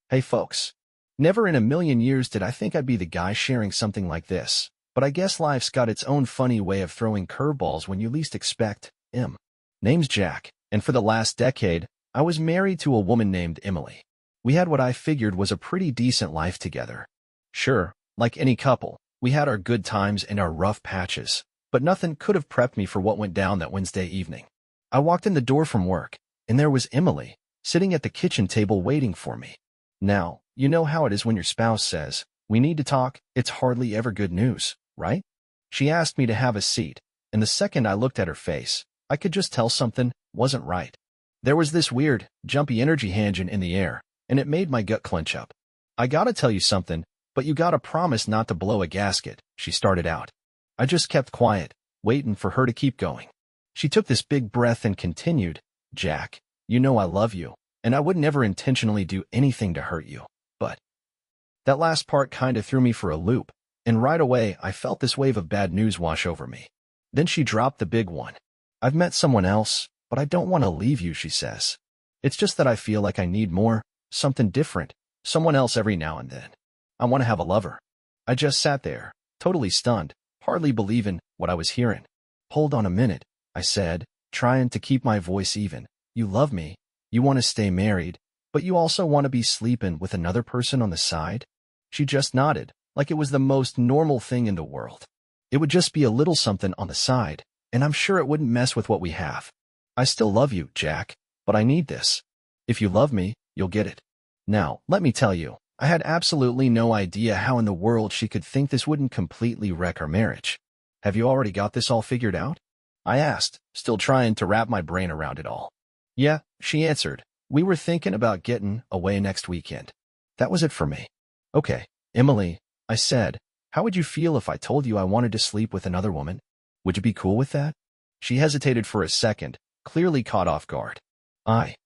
Hey folks. Never in a million years did I think I'd be the guy sharing something like this, but I guess life's got its own funny way of throwing curveballs when you least expect. Name's Jack, and for the last decade, I was married to a woman named Emily. We had what I figured was a pretty decent life together. Sure, like any couple, we had our good times and our rough patches, but nothing could have prepped me for what went down that Wednesday evening. I walked in the door from work, and there was Emily, sitting at the kitchen table waiting for me. Now, you know how it is when your spouse says, "We need to talk," it's hardly ever good news, right? She asked me to have a seat, and the second I looked at her face, I could just tell something wasn't right. There was this weird, jumpy energy hanging in the air, and it made my gut clench up. "I gotta tell you something, but you gotta promise not to blow a gasket," she started out. I just kept quiet, waiting for her to keep going. She took this big breath and continued, "Jack, you know I love you, and I would never intentionally do anything to hurt you, but..." That last part kinda threw me for a loop, and right away I felt this wave of bad news wash over me. Then she dropped the big one. "I've met someone else, but I don't want to leave you," she says. "It's just that I feel like I need more, something different, someone else every now and then. I want to have a lover." I just sat there, totally stunned, hardly believing what I was hearing. "Hold on a minute," I said, trying to keep my voice even. "You love me, you want to stay married, but you also want to be sleeping with another person on the side?" She just nodded, like it was the most normal thing in the world. "It would just be a little something on the side, and I'm sure it wouldn't mess with what we have. I still love you, Jack, but I need this. If you love me, you'll get it." Now, let me tell you, I had absolutely no idea how in the world she could think this wouldn't completely wreck our marriage. "Have you already got this all figured out?" I asked, still trying to wrap my brain around it all. "Yeah," she answered. "We were thinking about getting away next weekend." That was it for me. "Okay, Emily," I said, "how would you feel if I told you I wanted to sleep with another woman? Would you be cool with that?" She hesitated for a second, clearly caught off guard. I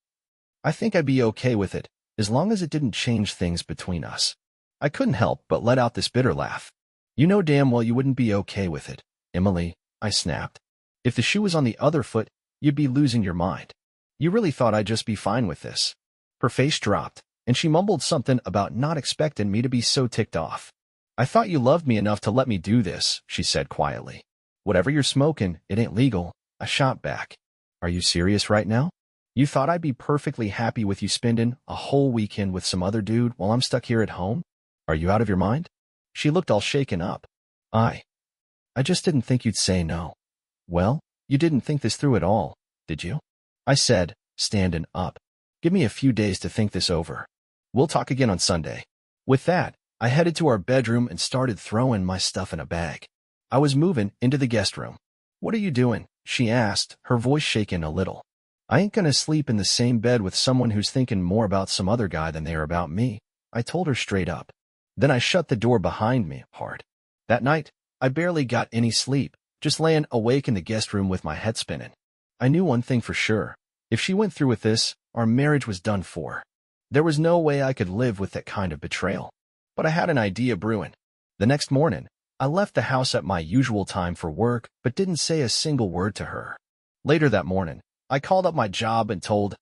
think I'd be okay with it, as long as it didn't change things between us." I couldn't help but let out this bitter laugh. "You know damn well you wouldn't be okay with it, Emily," I snapped. "If the shoe was on the other foot, you'd be losing your mind. You really thought I'd just be fine with this?" Her face dropped, and she mumbled something about not expecting me to be so ticked off. "I thought you loved me enough to let me do this," she said quietly. "Whatever you're smoking, it ain't legal," I shot back. "Are you serious right now? You thought I'd be perfectly happy with you spending a whole weekend with some other dude while I'm stuck here at home? Are you out of your mind?" She looked all shaken up. I just didn't think you'd say no." "Well, you didn't think this through at all, did you?" I said, standing up. "Give me a few days to think this over. We'll talk again on Sunday." With that, I headed to our bedroom and started throwing my stuff in a bag. I was moving into the guest room. "What are you doing?" she asked, her voice shaking a little. "I ain't gonna sleep in the same bed with someone who's thinking more about some other guy than they are about me," I told her straight up. Then I shut the door behind me hard. That night, I barely got any sleep, just laying awake in the guest room with my head spinning. I knew one thing for sure. If she went through with this, our marriage was done for. There was no way I could live with that kind of betrayal. But I had an idea brewing. The next morning, I left the house at my usual time for work, but didn't say a single word to her. Later that morning, I called up my job and told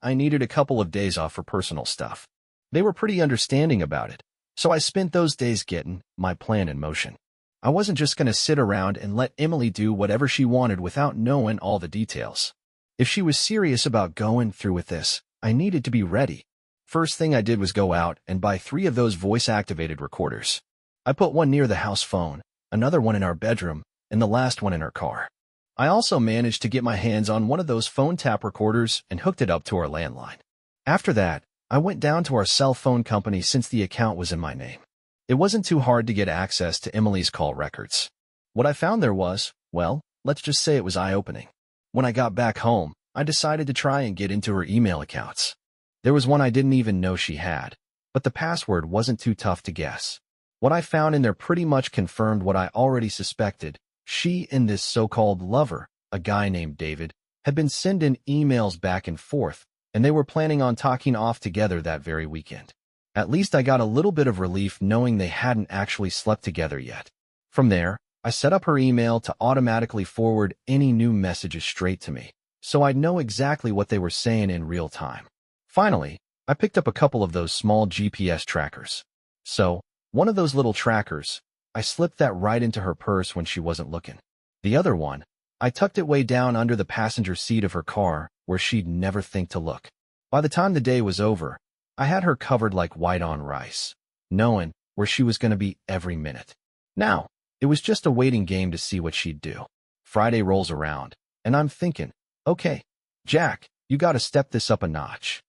I needed a couple of days off for personal stuff. They were pretty understanding about it, so I spent those days getting my plan in motion. I wasn't just going to sit around and let Emily do whatever she wanted without knowing all the details. If she was serious about going through with this, I needed to be ready. First thing I did was go out and buy 3 of those voice-activated recorders. I put one near the house phone, another one in our bedroom, and the last one in our car. I also managed to get my hands on one of those phone tap recorders and hooked it up to our landline. After that, I went down to our cell phone company since the account was in my name. It wasn't too hard to get access to Emily's call records. What I found there was, well, let's just say it was eye-opening. When I got back home, I decided to try and get into her email accounts. There was one I didn't even know she had, but the password wasn't too tough to guess. What I found in there pretty much confirmed what I already suspected. She and this so-called lover, a guy named David, had been sending emails back and forth, and they were planning on talking off together that very weekend. At least I got a little bit of relief knowing they hadn't actually slept together yet. From there, I set up her email to automatically forward any new messages straight to me, so I'd know exactly what they were saying in real time. Finally, I picked up a couple of those small GPS trackers. So, one of those little trackers, I slipped that right into her purse when she wasn't looking. The other one, I tucked it way down under the passenger seat of her car, where she'd never think to look. By the time the day was over, I had her covered like white on rice, knowing where she was going to be every minute. Now, it was just a waiting game to see what she'd do. Friday rolls around, and I'm thinking, okay, Jack, you gotta step this up a notch.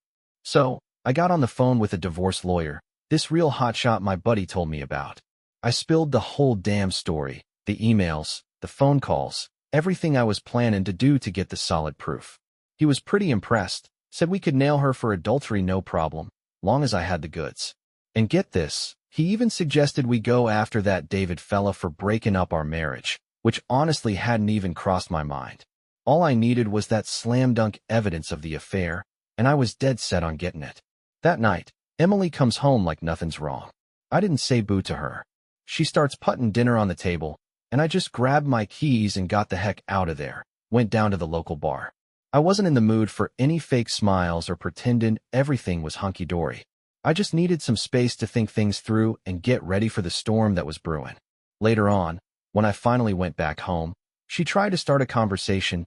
So, I got on the phone with a divorce lawyer, this real hotshot my buddy told me about. I spilled the whole damn story, the emails, the phone calls, everything I was planning to do to get the solid proof. He was pretty impressed, said we could nail her for adultery no problem, long as I had the goods. And get this, he even suggested we go after that David fella for breaking up our marriage, which honestly hadn't even crossed my mind. All I needed was that slam-dunk evidence of the affair, and I was dead set on getting it. That night, Emily comes home like nothing's wrong. I didn't say boo to her. She starts putting dinner on the table, and I just grabbed my keys and got the heck out of there, went down to the local bar. I wasn't in the mood for any fake smiles or pretending everything was hunky-dory. I just needed some space to think things through and get ready for the storm that was brewing. Later on, when I finally went back home, she tried to start a conversation,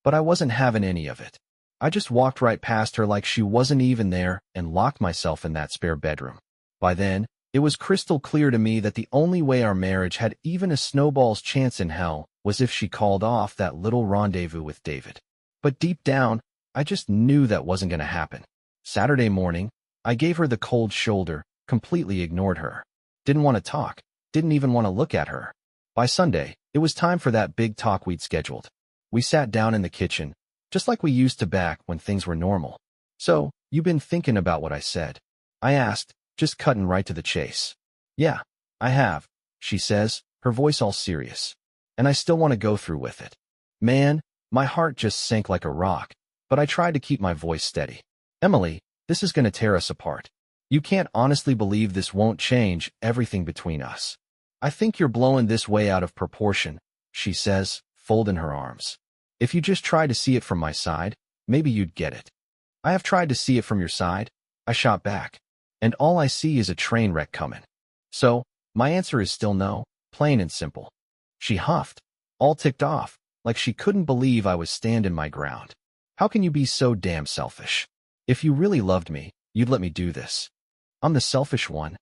but I wasn't having any of it. I just walked right past her like she wasn't even there and locked myself in that spare bedroom. By then, it was crystal clear to me that the only way our marriage had even a snowball's chance in hell was if she called off that little rendezvous with David. But deep down, I just knew that wasn't going to happen. Saturday morning, I gave her the cold shoulder, completely ignored her. Didn't want to talk, didn't even want to look at her. By Sunday, it was time for that big talk we'd scheduled. We sat down in the kitchen, just like we used to back when things were normal. So, you been thinking about what I said? I asked, just cutting right to the chase. Yeah, I have, she says, her voice all serious. And I still want to go through with it. Man, my heart just sank like a rock, but I tried to keep my voice steady. Emily, this is going to tear us apart. You can't honestly believe this won't change everything between us. I think you're blowing this way out of proportion, she says, folding her arms. If you just try to see it from my side, maybe you'd get it. I have tried to see it from your side, I shot back, and all I see is a train wreck coming. So, my answer is still no, plain and simple. She huffed, all ticked off, like she couldn't believe I was standing my ground. How can you be so damn selfish? If you really loved me, you'd let me do this. I'm the selfish one,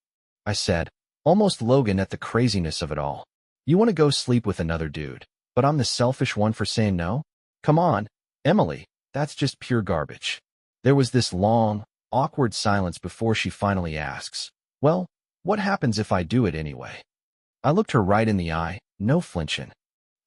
I said, almost Logan at the craziness of it all. You want to go sleep with another dude, but I'm the selfish one for saying no? Come on, Emily, that's just pure garbage. There was this long, awkward silence before she finally asks, well, what happens if I do it anyway? I looked her right in the eye, no flinching.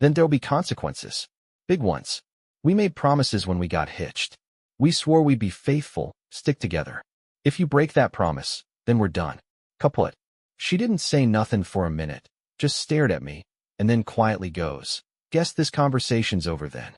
Then there'll be consequences. Big ones. We made promises when we got hitched. We swore we'd be faithful, stick together. If you break that promise, then we're done. Kaput. She didn't say nothing for a minute, just stared at me, and then quietly goes, guess this conversation's over then.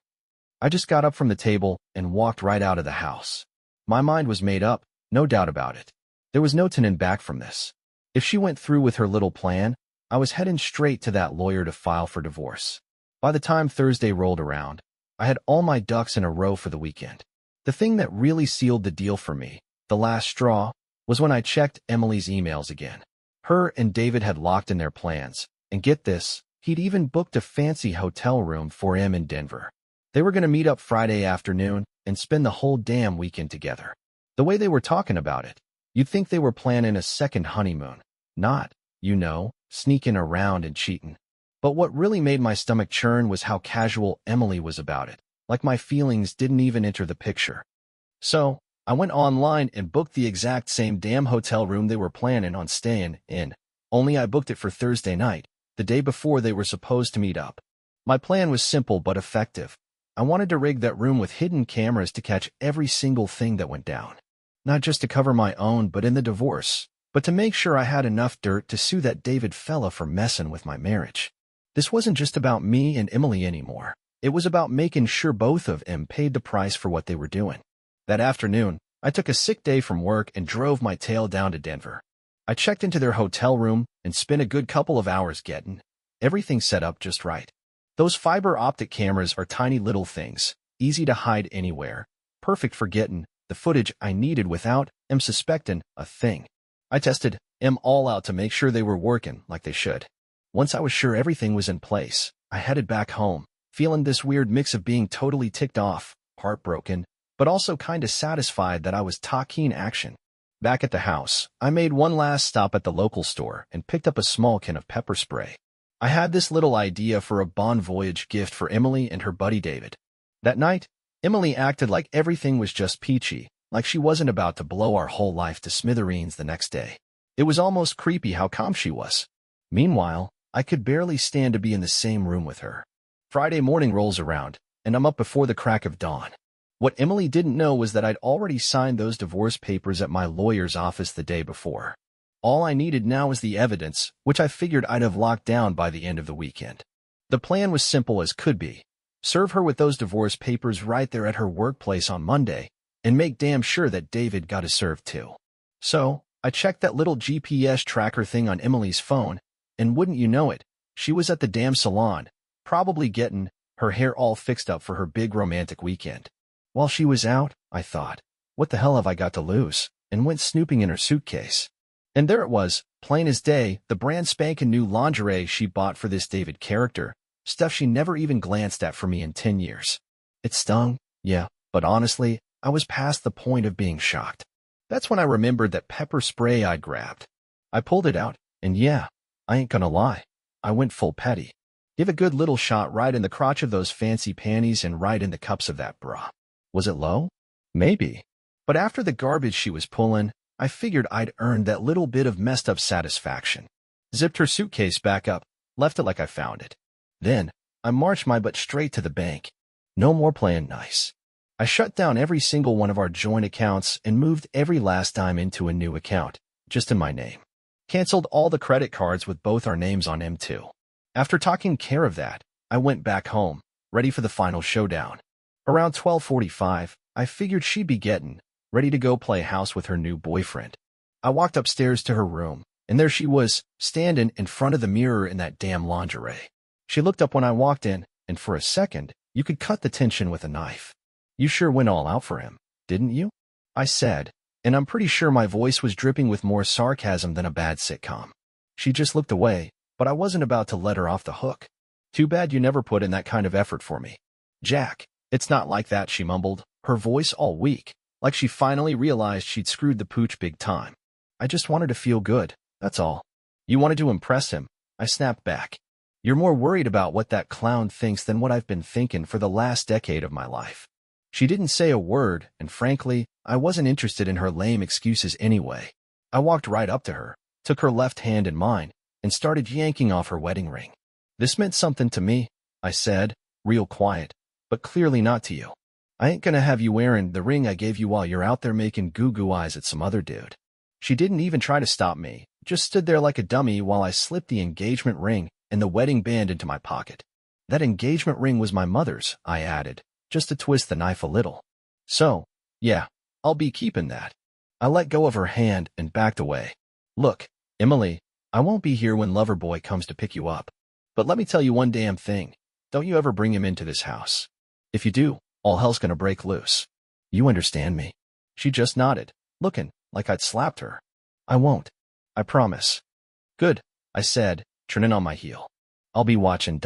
I just got up from the table and walked right out of the house. My mind was made up, no doubt about it. There was no turning back from this. If she went through with her little plan, I was heading straight to that lawyer to file for divorce. By the time Thursday rolled around, I had all my ducks in a row for the weekend. The thing that really sealed the deal for me, the last straw, was when I checked Emily's emails again. Her and David had locked in their plans, and get this, he'd even booked a fancy hotel room for him in Denver. They were going to meet up Friday afternoon and spend the whole damn weekend together. The way they were talking about it, you'd think they were planning a second honeymoon, not, sneaking around and cheating. But what really made my stomach churn was how casual Emily was about it, like my feelings didn't even enter the picture. So, I went online and booked the exact same damn hotel room they were planning on staying in, only I booked it for Thursday night, the day before they were supposed to meet up. My plan was simple but effective. I wanted to rig that room with hidden cameras to catch every single thing that went down. Not just to cover my own but in the divorce, but to make sure I had enough dirt to sue that David fella for messing with my marriage. This wasn't just about me and Emily anymore. It was about making sure both of them paid the price for what they were doing. That afternoon, I took a sick day from work and drove my tail down to Denver. I checked into their hotel room and spent a good couple of hours getting everything set up just right. Those fiber optic cameras are tiny little things, easy to hide anywhere, perfect for getting the footage I needed without suspecting a thing. I tested all out to make sure they were working like they should. Once I was sure everything was in place, I headed back home, feeling this weird mix of being totally ticked off, heartbroken, but also kinda satisfied that I was taking action. Back at the house, I made one last stop at the local store and picked up a small can of pepper spray. I had this little idea for a bon voyage gift for Emily and her buddy David. That night, Emily acted like everything was just peachy, like she wasn't about to blow our whole life to smithereens the next day. It was almost creepy how calm she was. Meanwhile, I could barely stand to be in the same room with her. Friday morning rolls around, and I'm up before the crack of dawn. What Emily didn't know was that I'd already signed those divorce papers at my lawyer's office the day before. All I needed now was the evidence, which I figured I'd have locked down by the end of the weekend. The plan was simple as could be. Serve her with those divorce papers right there at her workplace on Monday, and make damn sure that David got his serve too. So, I checked that little GPS tracker thing on Emily's phone, and wouldn't you know it, she was at the damn salon, probably getting her hair all fixed up for her big romantic weekend. While she was out, I thought, what the hell have I got to lose, and went snooping in her suitcase. And there it was, plain as day, the brand spanking new lingerie she bought for this David character, stuff she never even glanced at for me in 10 years. It stung, yeah, but honestly, I was past the point of being shocked. That's when I remembered that pepper spray I'd grabbed. I pulled it out, and yeah, I ain't gonna lie, I went full petty. Give a good little shot right in the crotch of those fancy panties and right in the cups of that bra. Was it low? Maybe. But after the garbage she was pulling, I figured I'd earned that little bit of messed up satisfaction. Zipped her suitcase back up, left it like I found it. Then, I marched my butt straight to the bank. No more playing nice. I shut down every single one of our joint accounts and moved every last dime into a new account, just in my name. Canceled all the credit cards with both our names on them too. After taking care of that, I went back home, ready for the final showdown. Around 12:45, I figured she'd be getting ready to go play house with her new boyfriend. I walked upstairs to her room, and there she was, standing in front of the mirror in that damn lingerie. She looked up when I walked in, and for a second, you could cut the tension with a knife. You sure went all out for him, didn't you? I said, and I'm pretty sure my voice was dripping with more sarcasm than a bad sitcom. She just looked away, but I wasn't about to let her off the hook. Too bad you never put in that kind of effort for me. Jack, it's not like that, she mumbled, her voice all weak, like she finally realized she'd screwed the pooch big time. I just wanted to feel good, that's all. You wanted to impress him, I snapped back. You're more worried about what that clown thinks than what I've been thinking for the last decade of my life. She didn't say a word, and frankly, I wasn't interested in her lame excuses anyway. I walked right up to her, took her left hand in mine, and started yanking off her wedding ring. This meant something to me, I said, real quiet, but clearly not to you. I ain't gonna have you wearing the ring I gave you while you're out there making goo-goo eyes at some other dude. She didn't even try to stop me, just stood there like a dummy while I slipped the engagement ring and the wedding band into my pocket. That engagement ring was my mother's, I added, just to twist the knife a little. So, yeah, I'll be keeping that. I let go of her hand and backed away. Look, Emily, I won't be here when Loverboy comes to pick you up. But let me tell you one damn thing. Don't you ever bring him into this house. If you do, all hell's gonna break loose. You understand me? She just nodded, looking like I'd slapped her. I won't. I promise. Good, I said, turning on my heel. I'll be watching.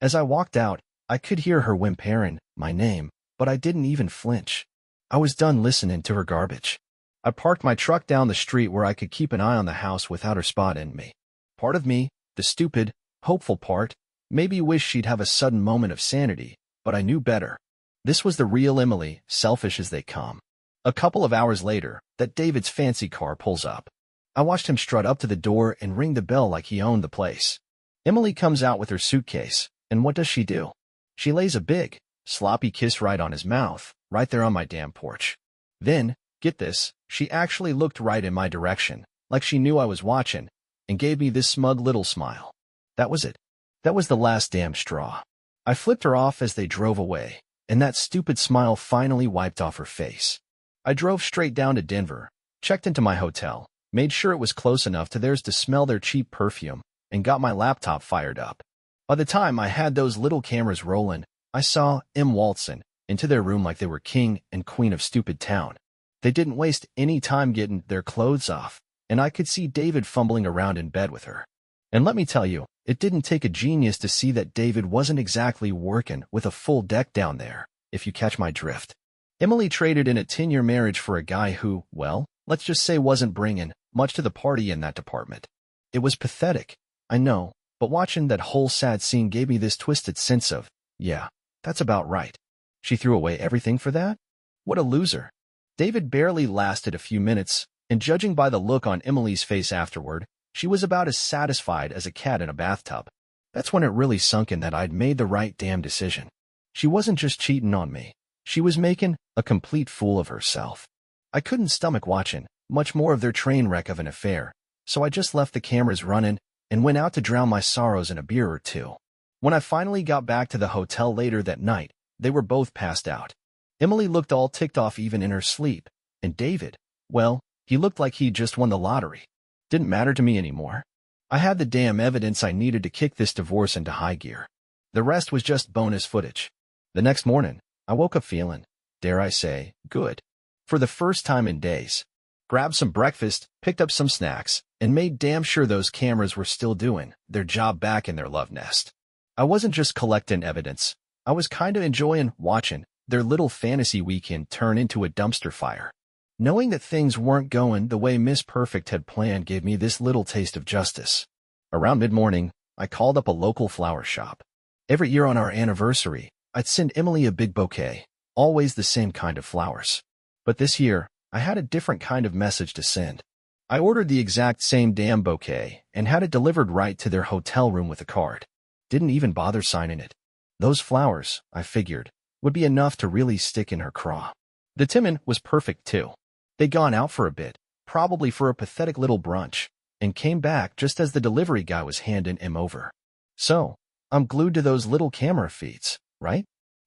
As I walked out, I could hear her whimpering my name, but I didn't even flinch. I was done listening to her garbage. I parked my truck down the street where I could keep an eye on the house without her spotting me. Part of me, the stupid, hopeful part, maybe wished she'd have a sudden moment of sanity, but I knew better. This was the real Emily, selfish as they come. A couple of hours later, that David's fancy car pulls up. I watched him strut up to the door and ring the bell like he owned the place. Emily comes out with her suitcase, and what does she do? She lays a big, sloppy kiss right on his mouth, right there on my damn porch. Then, get this, she actually looked right in my direction, like she knew I was watching, and gave me this smug little smile. That was it. That was the last damn straw. I flipped her off as they drove away, and that stupid smile finally wiped off her face. I drove straight down to Denver, checked into my hotel, made sure it was close enough to theirs to smell their cheap perfume, and got my laptop fired up. By the time I had those little cameras rolling, I saw M. Walton, into their room like they were king and queen of stupid town. They didn't waste any time getting their clothes off, and I could see David fumbling around in bed with her. And let me tell you, it didn't take a genius to see that David wasn't exactly working with a full deck down there, if you catch my drift. Emily traded in a 10-year marriage for a guy who, well, let's just say wasn't bringing much to the party in that department. It was pathetic, I know, but watching that whole sad scene gave me this twisted sense of, yeah, that's about right. She threw away everything for that? What a loser. David barely lasted a few minutes, and judging by the look on Emily's face afterward, she was about as satisfied as a cat in a bathtub. That's when it really sunk in that I'd made the right damn decision. She wasn't just cheating on me. She was making a complete fool of herself. I couldn't stomach watching much more of their train wreck of an affair, so I just left the cameras running and went out to drown my sorrows in a beer or two. When I finally got back to the hotel later that night, they were both passed out. Emily looked all ticked off even in her sleep, and David, well, he looked like he'd just won the lottery. Didn't matter to me anymore. I had the damn evidence I needed to kick this divorce into high gear. The rest was just bonus footage. The next morning, I woke up feeling, dare I say, good. For the first time in days. Grabbed some breakfast, picked up some snacks, and made damn sure those cameras were still doing their job back in their love nest. I wasn't just collecting evidence. I was kinda enjoying watching their little fantasy weekend turn into a dumpster fire. Knowing that things weren't going the way Miss Perfect had planned gave me this little taste of justice. Around mid-morning, I called up a local flower shop. Every year on our anniversary, I'd send Emily a big bouquet, always the same kind of flowers. But this year, I had a different kind of message to send. I ordered the exact same damn bouquet and had it delivered right to their hotel room with a card. Didn't even bother signing it. Those flowers, I figured, would be enough to really stick in her craw. The timing was perfect, too. They'd gone out for a bit, probably for a pathetic little brunch, and came back just as the delivery guy was handing him over. So, I'm glued to those little camera feeds, right?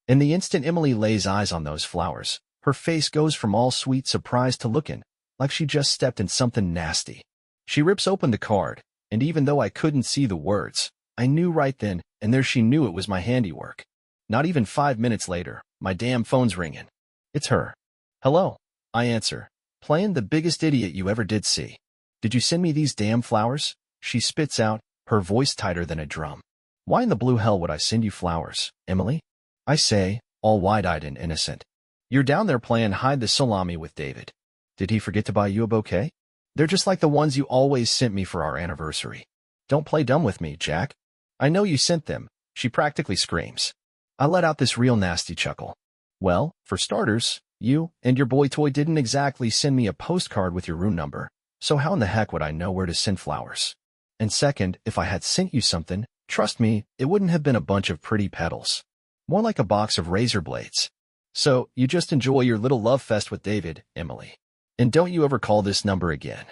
In the instant Emily lays eyes on those flowers, her face goes from all sweet surprise to looking like she just stepped in something nasty. She rips open the card, and even though I couldn't see the words, I knew right then and there she knew it was my handiwork. Not even 5 minutes later, my damn phone's ringing. It's her. Hello, I answer, playing the biggest idiot you ever did see. Did you send me these damn flowers? She spits out, her voice tighter than a drum. Why in the blue hell would I send you flowers, Emily? I say, all wide-eyed and innocent. You're down there playing hide the salami with David. Did he forget to buy you a bouquet? They're just like the ones you always sent me for our anniversary. Don't play dumb with me, Jack. I know you sent them, she practically screams. I let out this real nasty chuckle. Well, for starters, you and your boy toy didn't exactly send me a postcard with your room number, so how in the heck would I know where to send flowers? And second, if I had sent you something, trust me, it wouldn't have been a bunch of pretty petals. More like a box of razor blades. So, you just enjoy your little love fest with David, Emily. And don't you ever call this number again.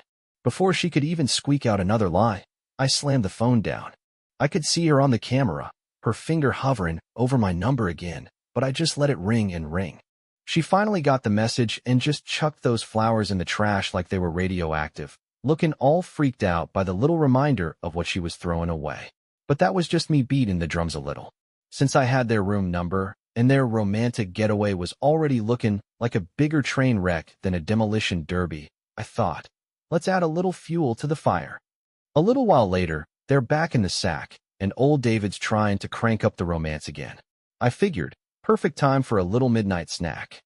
Before she could even squeak out another lie, I slammed the phone down. I could see her on the camera, her finger hovering over my number again, but I just let it ring and ring. She finally got the message and just chucked those flowers in the trash like they were radioactive, looking all freaked out by the little reminder of what she was throwing away. But that was just me beating the drums a little. Since I had their room number, and their romantic getaway was already looking like a bigger train wreck than a demolition derby, I thought, let's add a little fuel to the fire. A little while later, they're back in the sack, and old David's trying to crank up the romance again. I figured, perfect time for a little midnight snack.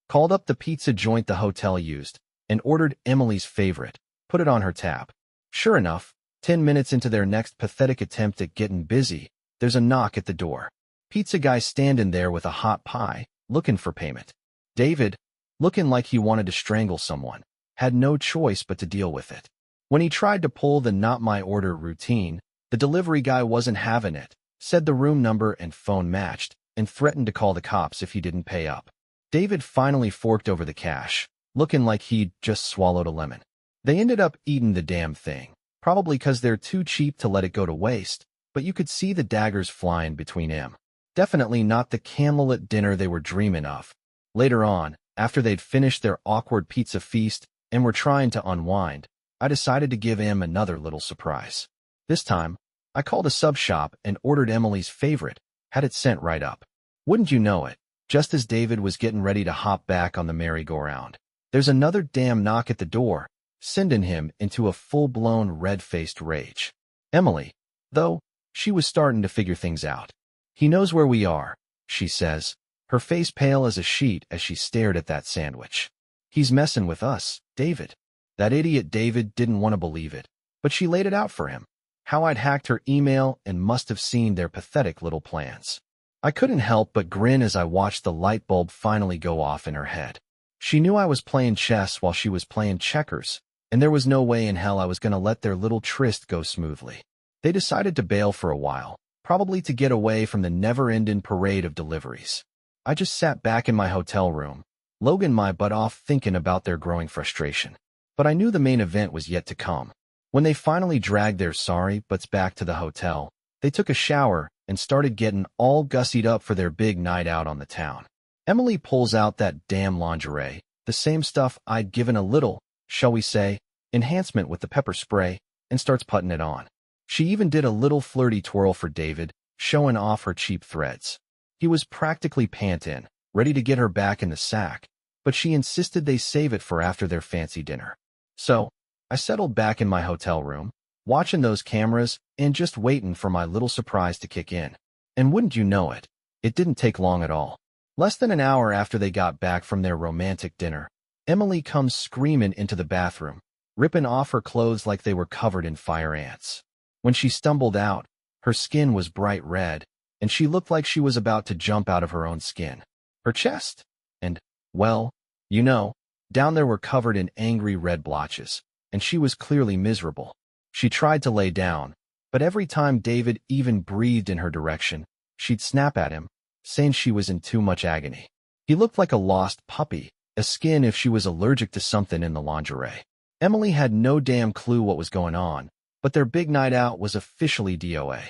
Called up the pizza joint the hotel used, and ordered Emily's favorite, put it on her tab. Sure enough, 10 minutes into their next pathetic attempt at getting busy, there's a knock at the door. Pizza guy standing there with a hot pie, looking for payment. David, looking like he wanted to strangle someone, had no choice but to deal with it. When he tried to pull the not my order routine, the delivery guy wasn't having it, said the room number and phone matched, and threatened to call the cops if he didn't pay up. David finally forked over the cash, looking like he'd just swallowed a lemon. They ended up eating the damn thing, probably 'cause they're too cheap to let it go to waste, but you could see the daggers flying between them. Definitely not the candlelit dinner they were dreaming of. Later on, after they'd finished their awkward pizza feast and were trying to unwind, I decided to give Em another little surprise. This time, I called a sub shop and ordered Emily's favorite, had it sent right up. Wouldn't you know it, just as David was getting ready to hop back on the merry-go-round. There's another damn knock at the door, sending him into a full-blown red-faced rage. Emily, though, she was starting to figure things out. He knows where we are, she says, her face pale as a sheet as she stared at that sandwich. He's messing with us, David. That idiot David didn't want to believe it, but she laid it out for him. How I'd hacked her email and must have seen their pathetic little plans. I couldn't help but grin as I watched the light bulb finally go off in her head. She knew I was playing chess while she was playing checkers, and there was no way in hell I was going to let their little tryst go smoothly. They decided to bail for a while, probably to get away from the never-ending parade of deliveries. I just sat back in my hotel room, Logan my butt off thinking about their growing frustration. But I knew the main event was yet to come. When they finally dragged their sorry butts back to the hotel, they took a shower and started getting all gussied up for their big night out on the town. Emily pulls out that damn lingerie, the same stuff I'd given a little, shall we say, enhancement with the pepper spray, and starts putting it on. She even did a little flirty twirl for David, showing off her cheap threads. He was practically pant-in, ready to get her back in the sack, but she insisted they save it for after their fancy dinner. So, I settled back in my hotel room, watching those cameras and just waiting for my little surprise to kick in. And wouldn't you know it, it didn't take long at all. Less than an hour after they got back from their romantic dinner, Emily comes screaming into the bathroom, ripping off her clothes like they were covered in fire ants. When she stumbled out, her skin was bright red, and she looked like she was about to jump out of her own skin. Her chest and, well, you know, down there were covered in angry red blotches, and she was clearly miserable. She tried to lay down, but every time David even breathed in her direction, she'd snap at him, saying she was in too much agony. He looked like a lost puppy, a skin if she was allergic to something in the lingerie. Emily had no damn clue what was going on, but their big night out was officially DOA.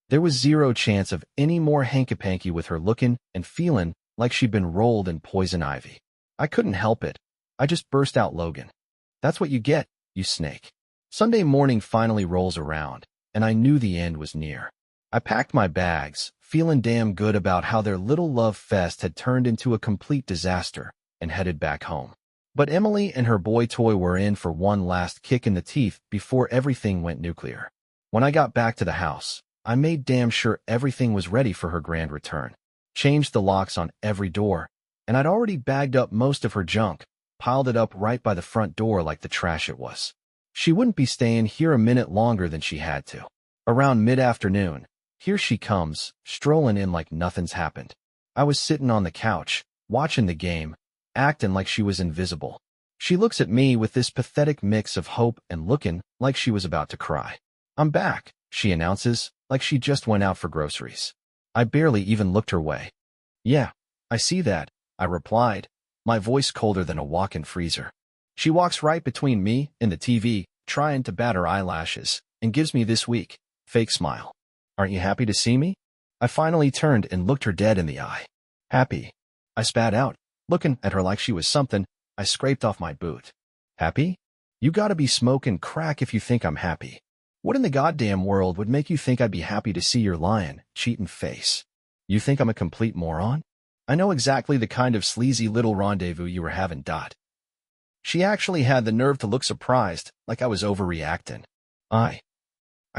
There was zero chance of any more hanky-panky with her looking and feeling like she'd been rolled in poison ivy. I couldn't help it. I just burst out Logan. That's what you get, you snake. Sunday morning finally rolls around, and I knew the end was near. I packed my bags, feeling damn good about how their little love fest had turned into a complete disaster, and headed back home. But Emily and her boy toy were in for one last kick in the teeth before everything went nuclear. When I got back to the house, I made damn sure everything was ready for her grand return. Changed the locks on every door, and I'd already bagged up most of her junk, piled it up right by the front door like the trash it was. She wouldn't be staying here a minute longer than she had to. Around mid-afternoon, here she comes, strolling in like nothing's happened. I was sitting on the couch, watching the game, acting like she was invisible. She looks at me with this pathetic mix of hope and looking like she was about to cry. "I'm back," she announces, like she just went out for groceries. I barely even looked her way. "Yeah, I see that," I replied, my voice colder than a walk-in freezer. She walks right between me and the TV, trying to bat her eyelashes, and gives me this weak, fake smile. "Aren't you happy to see me?" I finally turned and looked her dead in the eye. "Happy?" I spat out, looking at her like she was something I scraped off my boot. "Happy? You gotta be smoking crack if you think I'm happy. What in the goddamn world would make you think I'd be happy to see your lying, cheating face? You think I'm a complete moron? I know exactly the kind of sleazy little rendezvous you were having. She actually had the nerve to look surprised, like I was overreacting. I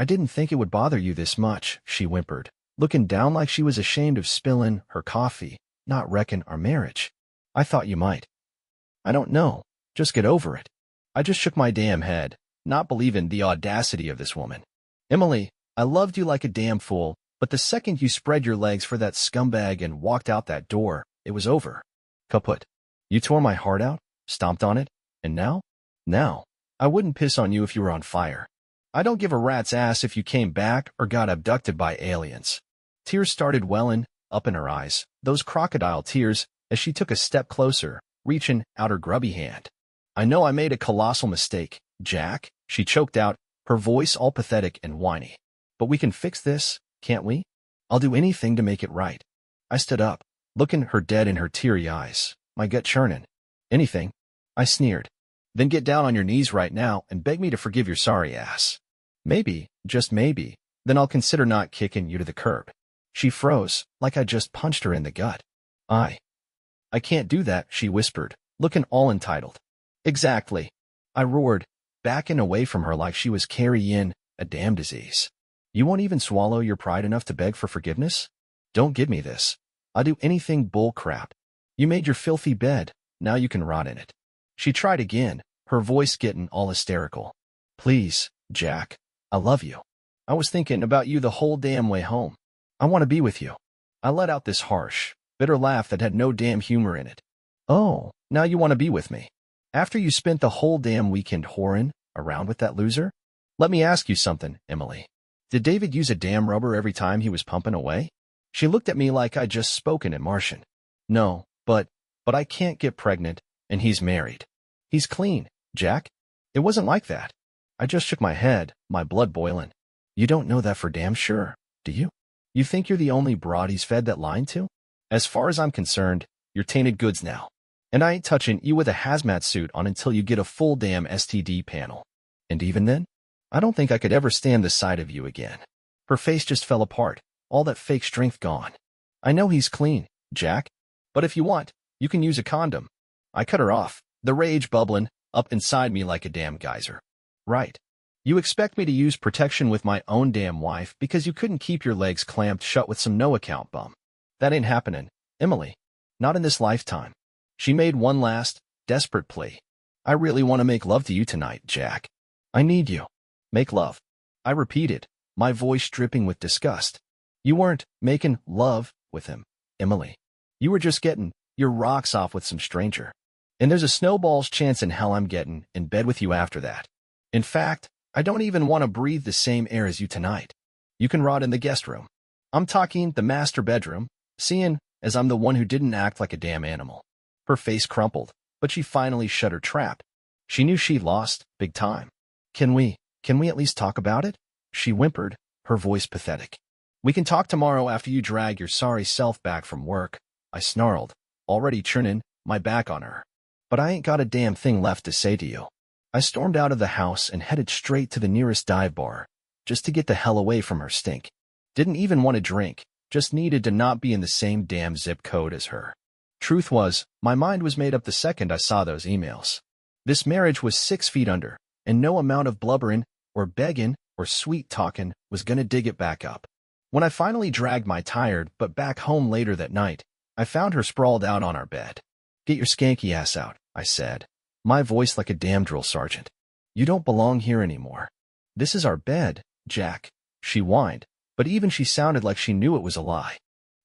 didn't think it would bother you this much," she whimpered, looking down like she was ashamed of spilling her coffee, not wrecking our marriage. "I thought you might." "I don't know. Just get over it." I just shook my damn head, not believing the audacity of this woman. "Emily, I loved you like a damn fool, but the second you spread your legs for that scumbag and walked out that door, it was over. Kaput. You tore my heart out, stomped on it, and now? Now, I wouldn't piss on you if you were on fire. I don't give a rat's ass if you came back or got abducted by aliens." Tears started welling up in her eyes, those crocodile tears, as she took a step closer, reaching out her grubby hand. "I know I made a colossal mistake, Jack," she choked out, her voice all pathetic and whiny. "But we can fix this, can't we? I'll do anything to make it right." I stood up, looking her dead in her teary eyes, my gut churning. "Anything?" I sneered. "Then get down on your knees right now and beg me to forgive your sorry ass. Maybe, just maybe, then I'll consider not kicking you to the curb." She froze, like I just punched her in the gut. I can't do that, she whispered, looking all entitled. Exactly. I roared, backing away from her like she was carrying a damn disease. You won't even swallow your pride enough to beg for forgiveness? Don't give me this. I'll do anything bull crap. You made your filthy bed, now you can rot in it. She tried again, her voice getting all hysterical. Please, Jack, I love you. I was thinking about you the whole damn way home. I want to be with you. I let out this harsh, bitter laugh that had no damn humor in it. Oh, now you want to be with me? After you spent the whole damn weekend whoring around with that loser? Let me ask you something, Emily. Did David use a damn rubber every time he was pumping away? She looked at me like I'd just spoken in Martian. No, but I can't get pregnant, and he's married. He's clean, Jack. It wasn't like that. I just shook my head, my blood boiling. You don't know that for damn sure, do you? You think you're the only broad he's fed that line to? As far as I'm concerned, you're tainted goods now. And I ain't touching you with a hazmat suit on until you get a full damn STD panel. And even then, I don't think I could ever stand the sight of you again. Her face just fell apart, all that fake strength gone. I know he's clean, Jack. But if you want, you can use a condom. I cut her off, the rage bubbling up inside me like a damn geyser. Right. You expect me to use protection with my own damn wife because you couldn't keep your legs clamped shut with some no-account bum. That ain't happening, Emily. Not in this lifetime. She made one last, desperate plea. I really want to make love to you tonight, Jack. I need you. Make love. I repeated, my voice dripping with disgust. You weren't making love with him, Emily. You were just getting your rocks off with some stranger. And there's a snowball's chance in hell I'm getting in bed with you after that. In fact, I don't even want to breathe the same air as you tonight. You can rot in the guest room. I'm talking the master bedroom, seeing as I'm the one who didn't act like a damn animal. Her face crumpled, but she finally shut her trap. She knew she'd lost, big time. Can we at least talk about it? She whimpered, her voice pathetic. We can talk tomorrow after you drag your sorry self back from work, I snarled, already churning my back on her. But I ain't got a damn thing left to say to you. I stormed out of the house and headed straight to the nearest dive bar, just to get the hell away from her stink. Didn't even want to drink, just needed to not be in the same damn zip code as her. Truth was, my mind was made up the second I saw those emails. This marriage was 6 feet under, and no amount of blubbering, or begging, or sweet-talking was gonna dig it back up. When I finally dragged my tired but back home later that night, I found her sprawled out on our bed. Get your skanky ass out, I said, my voice like a damn drill sergeant. You don't belong here anymore. This is our bed, Jack, she whined, but even she sounded like she knew it was a lie.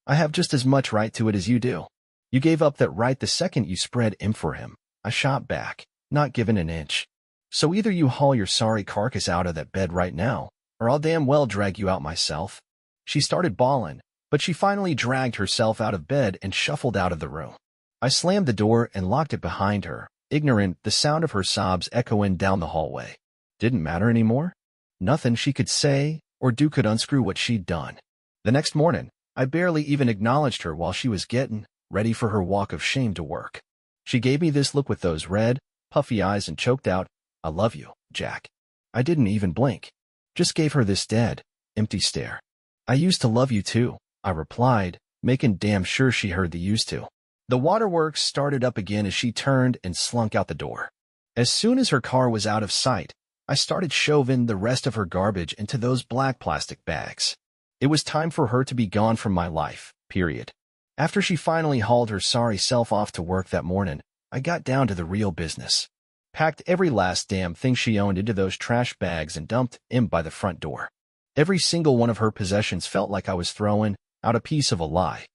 I have just as much right to it as you do. You gave up that right the second you spread imp for him. I shot back, not giving an inch. So either you haul your sorry carcass out of that bed right now, or I'll damn well drag you out myself. She started bawling, but she finally dragged herself out of bed and shuffled out of the room. I slammed the door and locked it behind her, ignorant the sound of her sobs echoing down the hallway. Didn't matter anymore. Nothing she could say or do could unscrew what she'd done. The next morning, I barely even acknowledged her while she was getting ready for her walk of shame to work. She gave me this look with those red, puffy eyes and choked out, I love you, Jack. I didn't even blink. Just gave her this dead, empty stare. I used to love you too, I replied, making damn sure she heard the used to. The waterworks started up again as she turned and slunk out the door. As soon as her car was out of sight, I started shoving the rest of her garbage into those black plastic bags. It was time for her to be gone from my life, period. After she finally hauled her sorry self off to work that morning, I got down to the real business. Packed every last damn thing she owned into those trash bags and dumped him by the front door. Every single one of her possessions felt like I was throwing out a piece of a life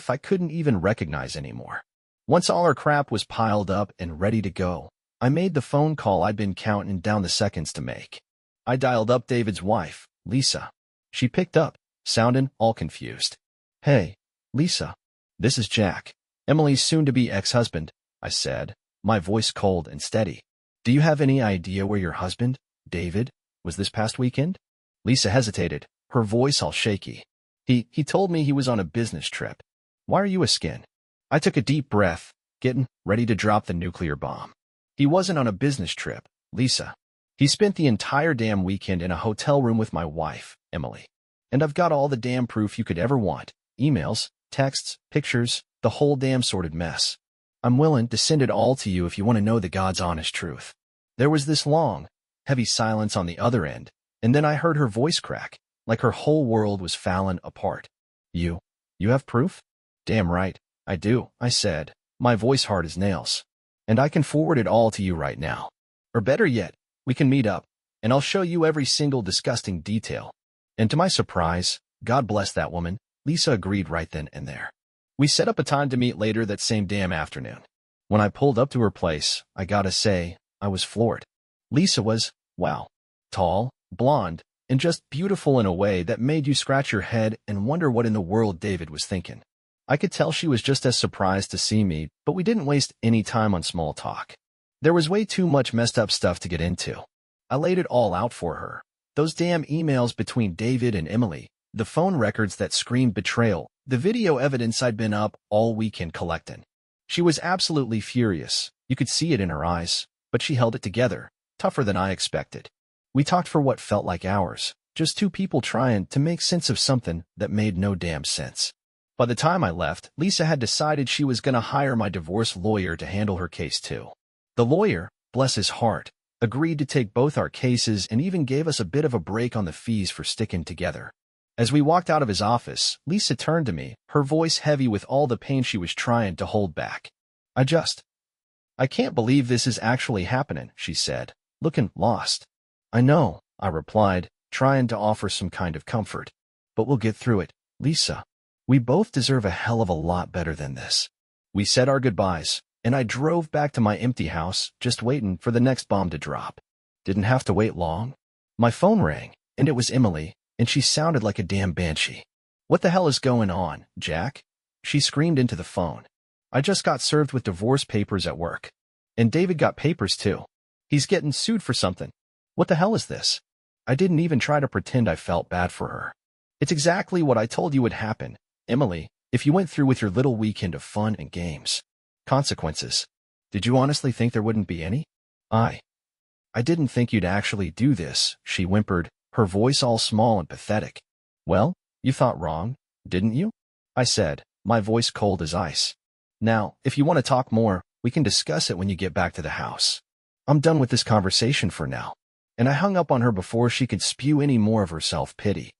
I couldn't even recognize anymore. Once all her crap was piled up and ready to go, I made the phone call I'd been counting down the seconds to make. I dialed up David's wife, Lisa. She picked up, sounding all confused. Hey, Lisa. This is Jack, Emily's soon-to-be ex-husband, I said, my voice cold and steady. Do you have any idea where your husband, David, was this past weekend? Lisa hesitated, her voice all shaky. He told me he was on a business trip. Why are you a skin? I took a deep breath, getting ready to drop the nuclear bomb. He wasn't on a business trip, Lisa. He spent the entire damn weekend in a hotel room with my wife, Emily. And I've got all the damn proof you could ever want. Emails, texts, pictures, The whole damn sorted mess. I'm willing to send it all to you if you want to know the God's honest truth. There was this long, heavy silence on the other end, and then I heard her voice crack, like her whole world was falling apart. You have proof? Damn right, I do, I said, my voice hard as nails. And I can forward it all to you right now. Or better yet, we can meet up, and I'll show you every single disgusting detail. And to my surprise, God bless that woman, Lisa agreed right then and there. We set up a time to meet later that same damn afternoon. When I pulled up to her place, I gotta say, I was floored. Lisa was, wow, tall, blonde, and just beautiful in a way that made you scratch your head and wonder what in the world David was thinking. I could tell she was just as surprised to see me, but we didn't waste any time on small talk. There was way too much messed up stuff to get into. I laid it all out for her. Those damn emails between David and Emily, the phone records that screamed betrayal, the video evidence I'd been up all weekend collecting. She was absolutely furious. You could see it in her eyes, but she held it together, tougher than I expected. We talked for what felt like hours, just two people trying to make sense of something that made no damn sense. By the time I left, Lisa had decided she was going to hire my divorce lawyer to handle her case too. The lawyer, bless his heart, agreed to take both our cases and even gave us a bit of a break on the fees for sticking together. As we walked out of his office, Lisa turned to me, her voice heavy with all the pain she was trying to hold back. I can't believe this is actually happening, she said, looking lost. I know, I replied, trying to offer some kind of comfort. But we'll get through it, Lisa. We both deserve a hell of a lot better than this. We said our goodbyes, and I drove back to my empty house, just waiting for the next bomb to drop. Didn't have to wait long. My phone rang, and it was Emily, and she sounded like a damn banshee. What the hell is going on, Jack? She screamed into the phone. I just got served with divorce papers at work. And David got papers too. He's getting sued for something. What the hell is this? I didn't even try to pretend I felt bad for her. It's exactly what I told you would happen, Emily, if you went through with your little weekend of fun and games. Consequences. Did you honestly think there wouldn't be any? I didn't think you'd actually do this, she whimpered, her voice all small and pathetic. Well, you thought wrong, didn't you? I said, my voice cold as ice. Now, if you want to talk more, we can discuss it when you get back to the house. I'm done with this conversation for now. And I hung up on her before she could spew any more of her self-pity.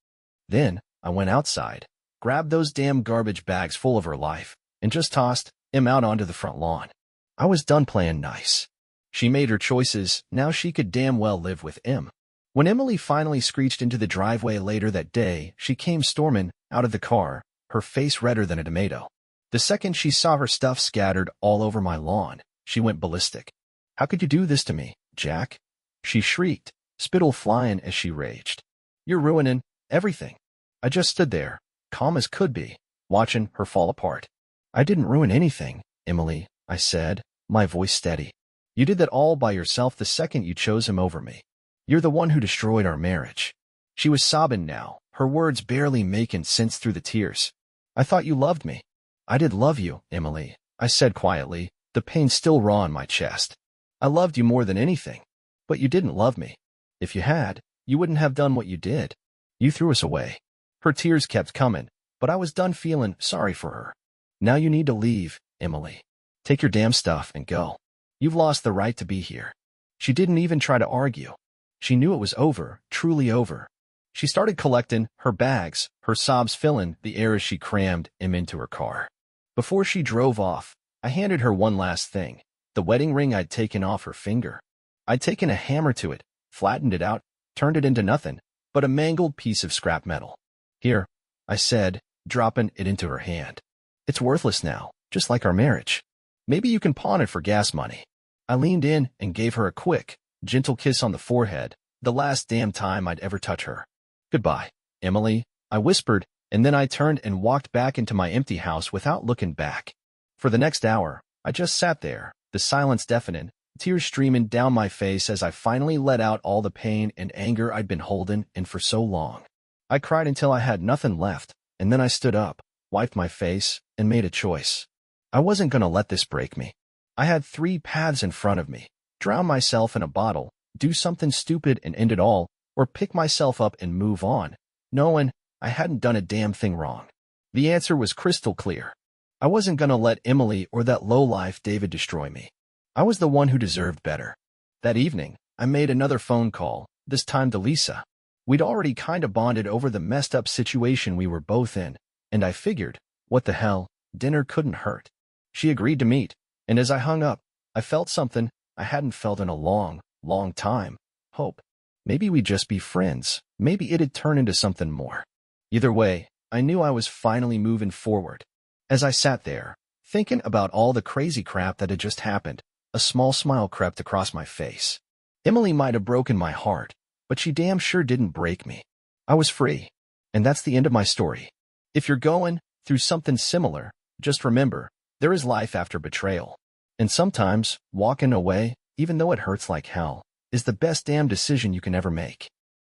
Then, I went outside, grabbed those damn garbage bags full of her life, and just tossed him out onto the front lawn. I was done playing nice. She made her choices, now she could damn well live with him. When Emily finally screeched into the driveway later that day, she came storming out of the car, her face redder than a tomato. The second she saw her stuff scattered all over my lawn, she went ballistic. How could you do this to me, Jack? She shrieked, spittle flying as she raged. You're ruining everything. I just stood there, calm as could be, watching her fall apart. I didn't ruin anything, Emily, I said, my voice steady. You did that all by yourself the second you chose him over me. You're the one who destroyed our marriage. She was sobbing now, her words barely making sense through the tears. I thought you loved me. I did love you, Emily, I said quietly, the pain still raw in my chest. I loved you more than anything. But you didn't love me. If you had, you wouldn't have done what you did. You threw us away. Her tears kept coming, but I was done feeling sorry for her. Now you need to leave, Emily. Take your damn stuff and go. You've lost the right to be here. She didn't even try to argue. She knew it was over, truly over. She started collecting her bags, her sobs filling the air as she crammed him into her car. Before she drove off, I handed her one last thing, the wedding ring I'd taken off her finger. I'd taken a hammer to it, flattened it out, turned it into nothing but a mangled piece of scrap metal. Here, I said, dropping it into her hand. It's worthless now, just like our marriage. Maybe you can pawn it for gas money. I leaned in and gave her a quick, gentle kiss on the forehead, the last damn time I'd ever touch her. Goodbye, Emily, I whispered, and then I turned and walked back into my empty house without looking back. For the next hour, I just sat there, the silence deafening, tears streaming down my face as I finally let out all the pain and anger I'd been holding in for so long. I cried until I had nothing left, and then I stood up, wiped my face, and made a choice. I wasn't going to let this break me. I had 3 paths in front of me: drown myself in a bottle, do something stupid and end it all, or pick myself up and move on, knowing I hadn't done a damn thing wrong. The answer was crystal clear. I wasn't gonna let Emily or that lowlife David destroy me. I was the one who deserved better. That evening, I made another phone call, this time to Lisa. We'd already kinda bonded over the messed up situation we were both in, and I figured, what the hell, dinner couldn't hurt. She agreed to meet, and as I hung up, I felt something I hadn't felt in a long, long time. Hope. Maybe we'd just be friends. Maybe it'd turn into something more. Either way, I knew I was finally moving forward. As I sat there, thinking about all the crazy crap that had just happened, a small smile crept across my face. Emily might have broken my heart, but she damn sure didn't break me. I was free. And that's the end of my story. If you're going through something similar, just remember, there is life after betrayal. And sometimes, walking away, even though it hurts like hell, is the best damn decision you can ever make.